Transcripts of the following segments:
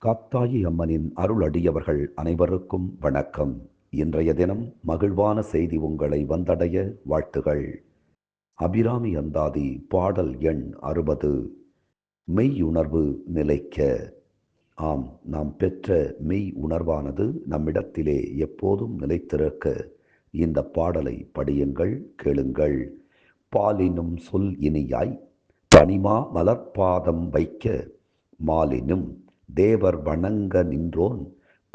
காத்தாயி அம்மனின் அருளடியவர்கள் அனைவருக்கும் வணக்கம். இன்றைய தினம் மகிழ்வான செய்தி உங்களை வந்தடைய வாழ்த்துகள். அபிராமி அந்தாதி பாடல் எண் 60. மெய்யுணர்வு நிலைக்க. ஆம், நாம் பெற்ற மெய் உணர்வானது நம்மிடத்திலே எப்போதும் நிலைத்திருக்க இந்த பாடலை படியுங்கள், கேளுங்கள். பாலினும் சொல் இனியாய் பனிமா மலர்பாதம் வைக்க மாலினும் தேவர் வணங்க நின்றோன்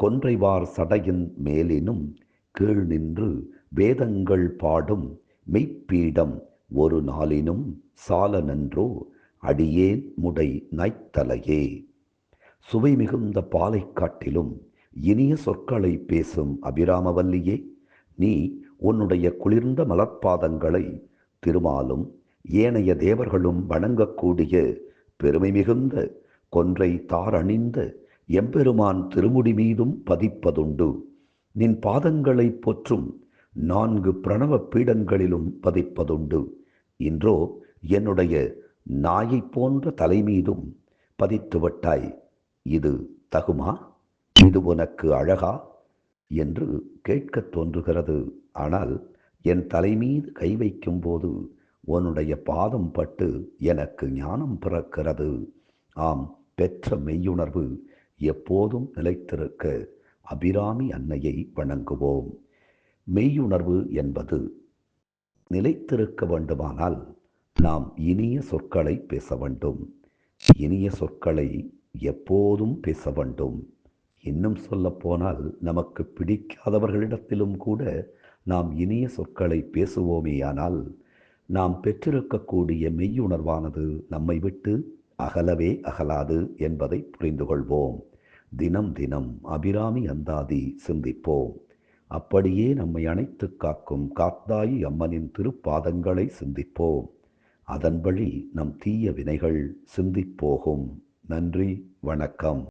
கொன்றைவார் சடையின் மேலினும் கீழ் நின்று வேதங்கள் பாடும் மெய்ப்பீடம் ஒரு நாளினும் சால நன்றோ அடியேன் முடை நாய்த்தலையே. சுவை மிகுந்த பாலை காட்டிலும் இனிய சொற்களை பேசும் அபிராமவல்லியே, நீ உன்னுடைய குளிர்ந்த மலர்பாதங்களை திருமாலும் ஏனைய தேவர்களும் வணங்கக்கூடிய பெருமை மிகுந்த கொன்றை தாரணிந்த எம்பெருமான் திருமுடி மீதும் பதிப்பதுண்டு. நின் பாதங்களை போற்றும் 4 பிரணவ பீடங்களிலும் பதிப்பதுண்டு. இன்றோ என்னுடைய நாயை போன்ற தலைமீதும் பதித்துவிட்டாய். இது தகுமா? இது உனக்கு அழகா என்று கேட்கத் தோன்றுகிறது. ஆனால் என் தலைமீது கை வைக்கும் போது உன்னுடைய பாதம் பட்டு எனக்கு ஞானம் பிறக்கிறது. ஆம், பெற்ற மெய்யுணர்வு எப்போதும் நிலைத்திருக்க அபிராமி அன்னையை வணங்குவோம். மெய்யுணர்வு என்பது நிலைத்திருக்க வேண்டுமானால் நாம் இனிய சொற்களை பேச வேண்டும். இனிய சொற்களை எப்போதும் பேச வேண்டும். இன்னும் சொல்லப்போனால் நமக்கு பிடிக்காதவர்களிடத்திலும் கூட நாம் இனிய சொற்களை பேசுவோமேயானால் நாம் பெற்றிருக்கக்கூடிய மெய்யுணர்வானது நம்மை விட்டு அகலவே அகலாது என்பதை புரிந்து கொள்வோம். தினம் தினம் அபிராமி அந்தாதி சிந்திப்போம். அப்படியே நம்மை அணைத்து காக்கும் காத்தாயி அம்மனின் திருப்பாதங்களை சிந்திப்போம். அதன் வழி நம் தீய வினைகள் சிந்திப்போகும். நன்றி, வணக்கம்.